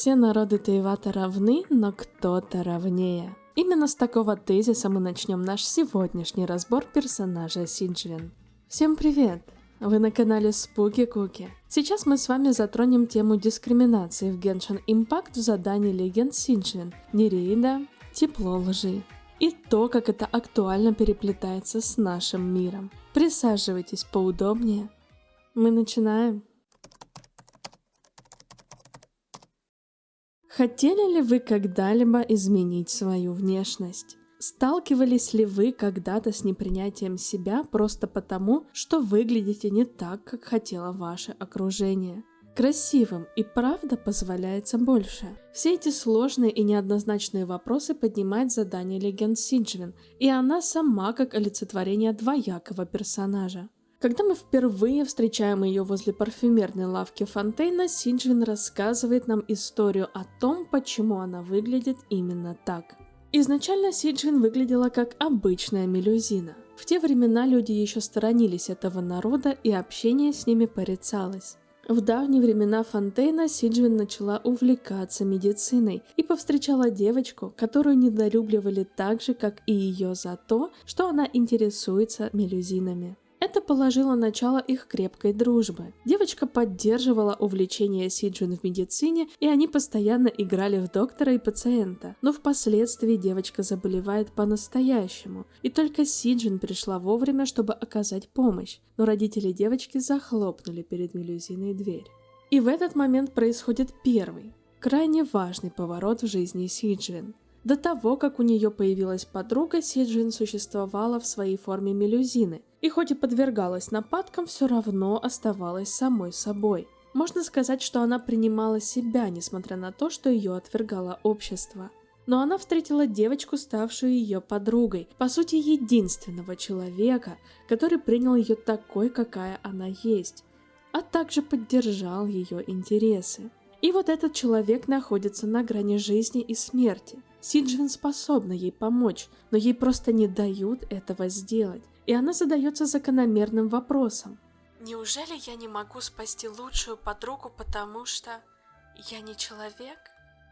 Все народы Тейвата равны, но кто-то равнее. Именно с такого тезиса мы начнем наш сегодняшний разбор персонажа Синджвин. Всем привет! Вы на канале Spooky Cookie. Сейчас мы с вами затронем тему дискриминации в Genshin Impact в задании Легенд Синджвин, Нереида, Тепло лжи. И то, как это актуально переплетается с нашим миром. Присаживайтесь поудобнее. Мы начинаем. Хотели ли вы когда-либо изменить свою внешность? Сталкивались ли вы когда-то с непринятием себя просто потому, что выглядите не так, как хотело ваше окружение? Красивым и правда позволяется больше. Все эти сложные и неоднозначные вопросы поднимает задание Легенд Синджвин, и она сама как олицетворение двоякого персонажа. Когда мы впервые встречаем ее возле парфюмерной лавки Фонтейна, Синджвин рассказывает нам историю о том, почему она выглядит именно так. Изначально Синджвин выглядела как обычная мелюзина. В те времена люди еще сторонились этого народа, и общение с ними порицалось. В давние времена Фонтейна Синджвин начала увлекаться медициной и повстречала девочку, которую недолюбливали так же, как и ее за то, что она интересуется мелюзинами. Это положило начало их крепкой дружбы. Девочка поддерживала увлечение Синджвин в медицине, и они постоянно играли в доктора и пациента. Но впоследствии девочка заболевает по-настоящему, и только Синджвин пришла вовремя, чтобы оказать помощь. Но родители девочки захлопнули перед мелюзиной дверь. И в этот момент происходит первый, крайне важный поворот в жизни Синджвин. До того, как у нее появилась подруга, Синджвин существовала в своей форме мелюзины, и хоть и подвергалась нападкам, все равно оставалась самой собой. Можно сказать, что она принимала себя, несмотря на то, что ее отвергало общество. Но она встретила девочку, ставшую ее подругой, по сути единственного человека, который принял ее такой, какая она есть, а также поддержал ее интересы. И вот этот человек находится на грани жизни и смерти. Синджвин способна ей помочь, но ей просто не дают этого сделать. И она задается закономерным вопросом. Неужели я не могу спасти лучшую подругу, потому что я не человек?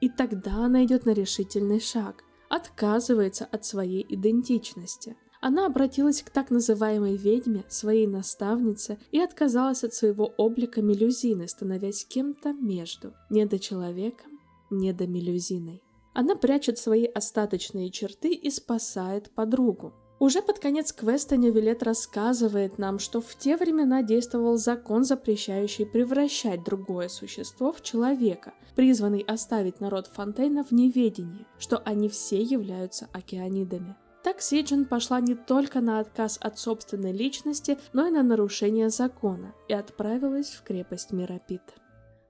И тогда она идет на решительный шаг, отказывается от своей идентичности. Она обратилась к так называемой ведьме, своей наставнице, и отказалась от своего облика мелюзины, становясь кем-то между недочеловеком, недомелюзиной. Она прячет свои остаточные черты и спасает подругу. Уже под конец квеста Невилет рассказывает нам, что в те времена действовал закон, запрещающий превращать другое существо в человека, призванный оставить народ Фонтейна в неведении, что они все являются океанидами. Так Синджвин пошла не только на отказ от собственной личности, но и на нарушение закона, и отправилась в крепость Мирапит.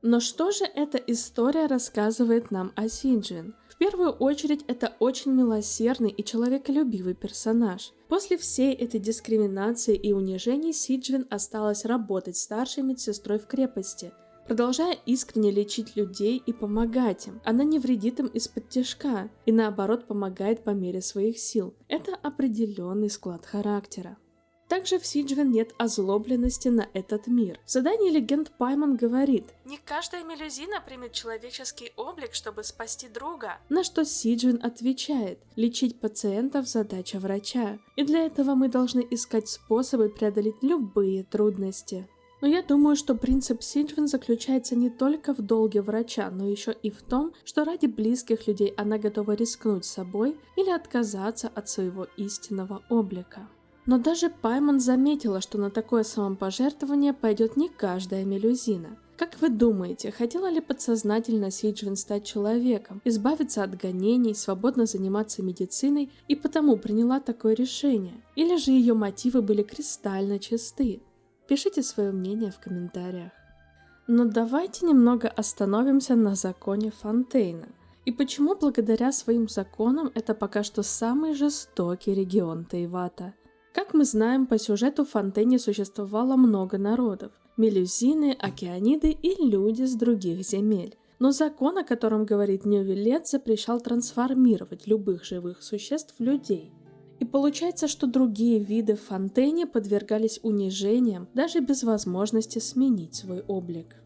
Но что же эта история рассказывает нам о Синджвин? В первую очередь, это очень милосердный и человеколюбивый персонаж. После всей этой дискриминации и унижений Синджвин осталась работать старшей медсестрой в крепости, продолжая искренне лечить людей и помогать им. Она не вредит им из-под тишка и наоборот помогает по мере своих сил. Это определенный склад характера. Также в Синджвин нет озлобленности на этот мир. В задании Легенд Паймон говорит: «Не каждая мелюзина примет человеческий облик, чтобы спасти друга». На что Синджвин отвечает: «Лечить пациентов – задача врача, и для этого мы должны искать способы преодолеть любые трудности». Но я думаю, что принцип Синджвин заключается не только в долге врача, но еще и в том, что ради близких людей она готова рискнуть собой или отказаться от своего истинного облика. Но даже Паймон заметила, что на такое самопожертвование пойдет не каждая мелюзина. Как вы думаете, хотела ли подсознательно Синджвин стать человеком, избавиться от гонений, свободно заниматься медициной и потому приняла такое решение? Или же ее мотивы были кристально чисты? Пишите свое мнение в комментариях. Но давайте немного остановимся на законе Фонтейна. И почему благодаря своим законам это пока что самый жестокий регион Тейвата? Как мы знаем, по сюжету в Фонтейне существовало много народов – мелюзины, океаниды и люди с других земель. Но закон, о котором говорит Невилет, запрещал трансформировать любых живых существ в людей. И получается, что другие виды в Фонтейне подвергались унижениям даже без возможности сменить свой облик.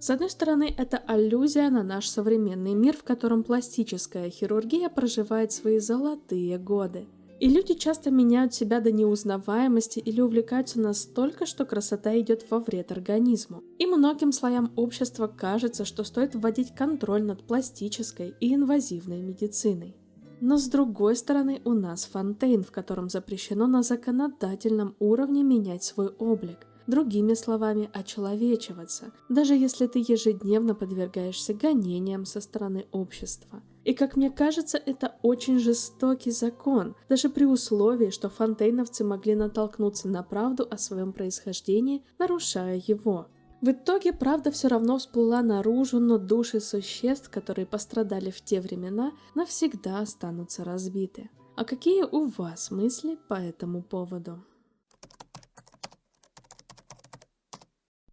С одной стороны, это аллюзия на наш современный мир, в котором пластическая хирургия проживает свои золотые годы. И люди часто меняют себя до неузнаваемости или увлекаются настолько, что красота идет во вред организму. И многим слоям общества кажется, что стоит вводить контроль над пластической и инвазивной медициной. Но с другой стороны у нас Фонтейн, в котором запрещено на законодательном уровне менять свой облик. Другими словами, очеловечиваться, даже если ты ежедневно подвергаешься гонениям со стороны общества. И как мне кажется, это очень жестокий закон, даже при условии, что фонтейновцы могли натолкнуться на правду о своем происхождении, нарушая его. В итоге правда все равно всплыла наружу, но души существ, которые пострадали в те времена, навсегда останутся разбиты. А какие у вас мысли по этому поводу?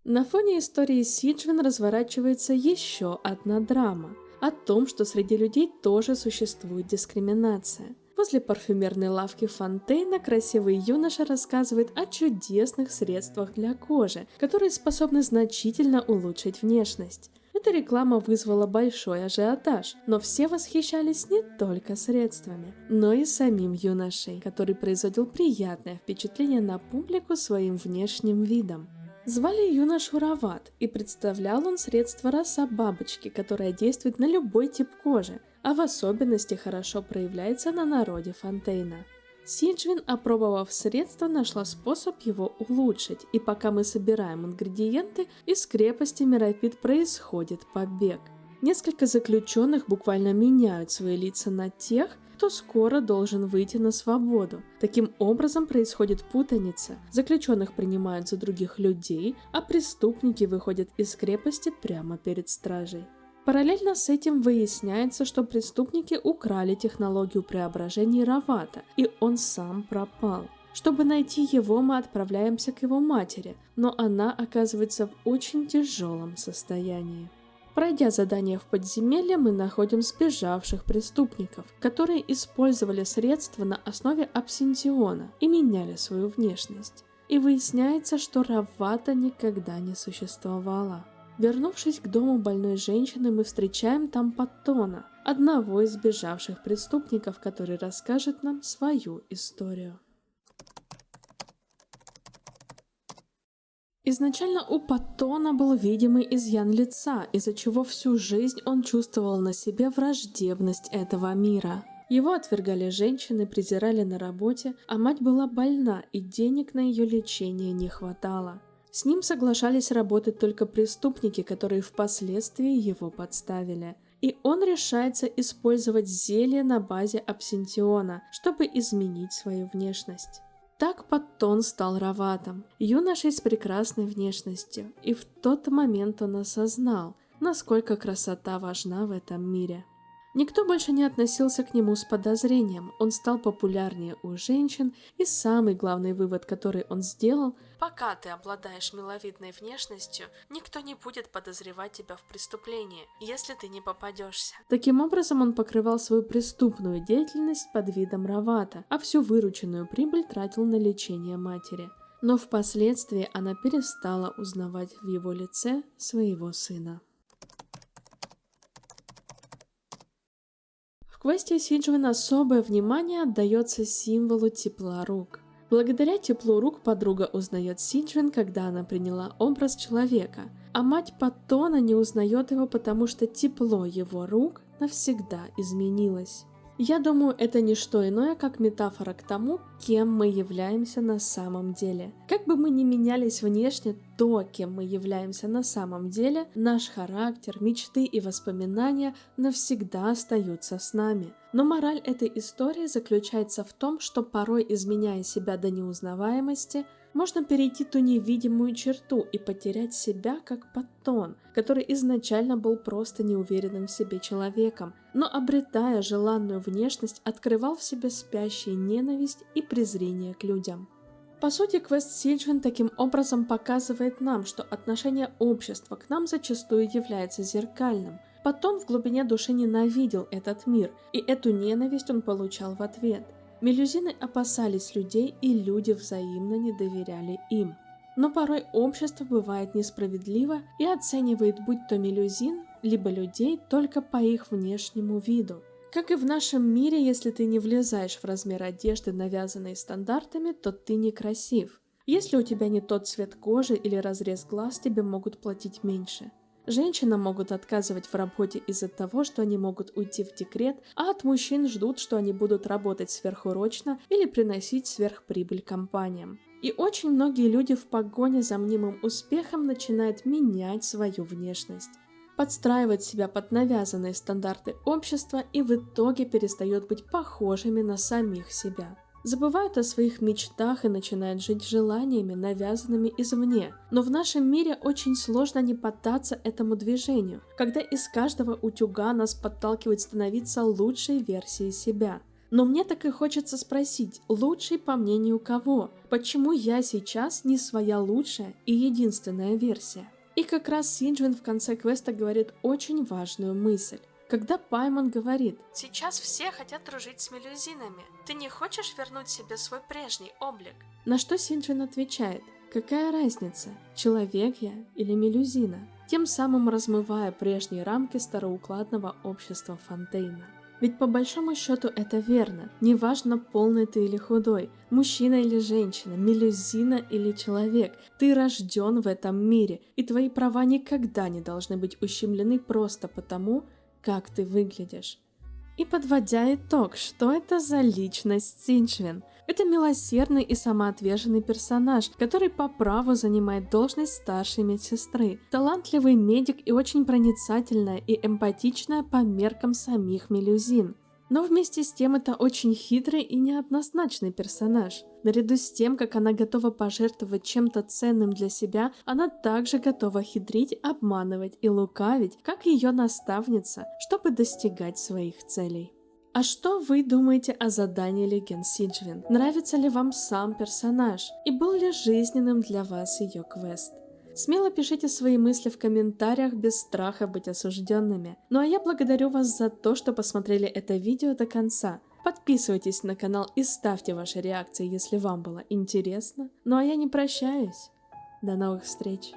На фоне истории Сиджвин разворачивается еще одна драма о том, что среди людей тоже существует дискриминация. Возле парфюмерной лавки Фонтейна красивый юноша рассказывает о чудесных средствах для кожи, которые способны значительно улучшить внешность. Эта реклама вызвала большой ажиотаж, но все восхищались не только средствами, но и самим юношей, который производил приятное впечатление на публику своим внешним видом. Звали юношу Рават, и представлял он средство роса бабочки, которое действует на любой тип кожи, а в особенности хорошо проявляется на народе Фонтейна. Сиджвин, опробовав средство, нашла способ его улучшить, и пока мы собираем ингредиенты, из крепости Меропит происходит побег. Несколько заключенных буквально меняют свои лица на тех, кто скоро должен выйти на свободу. Таким образом происходит путаница. Заключенных принимают за других людей, а преступники выходят из крепости прямо перед стражей. Параллельно с этим выясняется, что преступники украли технологию преображения Равата, и он сам пропал. Чтобы найти его, мы отправляемся к его матери, но она оказывается в очень тяжелом состоянии. Пройдя задание в подземелье, мы находим сбежавших преступников, которые использовали средства на основе абсинтиона и меняли свою внешность. И выясняется, что Равата никогда не существовало. Вернувшись к дому больной женщины, мы встречаем там Паттона, одного из сбежавших преступников, который расскажет нам свою историю. Изначально у Паттона был видимый изъян лица, из-за чего всю жизнь он чувствовал на себе враждебность этого мира. Его отвергали женщины, презирали на работе, а мать была больна, и денег на ее лечение не хватало. С ним соглашались работать только преступники, которые впоследствии его подставили. И он решается использовать зелье на базе абсинтиона, чтобы изменить свою внешность. Так Паттон стал Раватом, юношей с прекрасной внешностью, и в тот момент он осознал, насколько красота важна в этом мире. Никто больше не относился к нему с подозрением, он стал популярнее у женщин, и самый главный вывод, который он сделал: пока ты обладаешь миловидной внешностью, никто не будет подозревать тебя в преступлении, если ты не попадешься. Таким образом, он покрывал свою преступную деятельность под видом Равата, а всю вырученную прибыль тратил на лечение матери. Но впоследствии она перестала узнавать в его лице своего сына. В квесте Сиджвин особое внимание отдается символу тепла рук. Благодаря теплу рук подруга узнает Сиджвин, когда она приняла образ человека, а мать Паттона не узнает его, потому что тепло его рук навсегда изменилось. Я думаю, это не что иное, как метафора к тому, кем мы являемся на самом деле. Как бы мы ни менялись внешне, то, кем мы являемся на самом деле, наш характер, мечты и воспоминания навсегда остаются с нами. Но мораль этой истории заключается в том, что порой, изменяя себя до неузнаваемости, можно перейти ту невидимую черту и потерять себя как Паттон, который изначально был просто неуверенным в себе человеком, но, обретая желанную внешность, открывал в себе спящие ненависть и презрение к людям. По сути, квест Сиджвин таким образом показывает нам, что отношение общества к нам зачастую является зеркальным. Паттон в глубине души ненавидел этот мир, и эту ненависть он получал в ответ. Мелюзины опасались людей, и люди взаимно не доверяли им. Но порой общество бывает несправедливо и оценивает будь то мелюзин, либо людей только по их внешнему виду. Как и в нашем мире, если ты не влезаешь в размер одежды, навязанной стандартами, то ты некрасив. Если у тебя не тот цвет кожи или разрез глаз, тебе могут платить меньше. Женщинам могут отказывать в работе из-за того, что они могут уйти в декрет, а от мужчин ждут, что они будут работать сверхурочно или приносить сверхприбыль компаниям. И очень многие люди в погоне за мнимым успехом начинают менять свою внешность, подстраивать себя под навязанные стандарты общества и в итоге перестают быть похожими на самих себя. Забывают о своих мечтах и начинают жить желаниями, навязанными извне. Но в нашем мире очень сложно не поддаться этому движению, когда из каждого утюга нас подталкивает становиться лучшей версией себя. Но мне так и хочется спросить, лучший по мнению кого? Почему я сейчас не своя лучшая и единственная версия? И как раз Синджин в конце квеста говорит очень важную мысль. Когда Паймон говорит: «Сейчас все хотят дружить с мелюзинами, ты не хочешь вернуть себе свой прежний облик?» На что Синджин отвечает: «Какая разница, человек я или мелюзина?» Тем самым размывая прежние рамки староукладного общества Фонтейна. Ведь по большому счету это верно, неважно полный ты или худой, мужчина или женщина, мелюзина или человек, ты рожден в этом мире, и твои права никогда не должны быть ущемлены просто потому, как ты выглядишь. И подводя итог, что это за личность Синджвин? Это милосердный и самоотверженный персонаж, который по праву занимает должность старшей медсестры, талантливый медик и очень проницательная и эмпатичная по меркам самих мелюзин. Но вместе с тем это очень хитрый и неоднозначный персонаж. Наряду с тем, как она готова пожертвовать чем-то ценным для себя, она также готова хитрить, обманывать и лукавить, как ее наставница, чтобы достигать своих целей. А что вы думаете о задании легенд Синджвин? Нравится ли вам сам персонаж? И был ли жизненным для вас ее квест? Смело пишите свои мысли в комментариях без страха быть осужденными. Ну а я благодарю вас за то, что посмотрели это видео до конца. Подписывайтесь на канал и ставьте ваши реакции, если вам было интересно. Ну а я не прощаюсь. До новых встреч!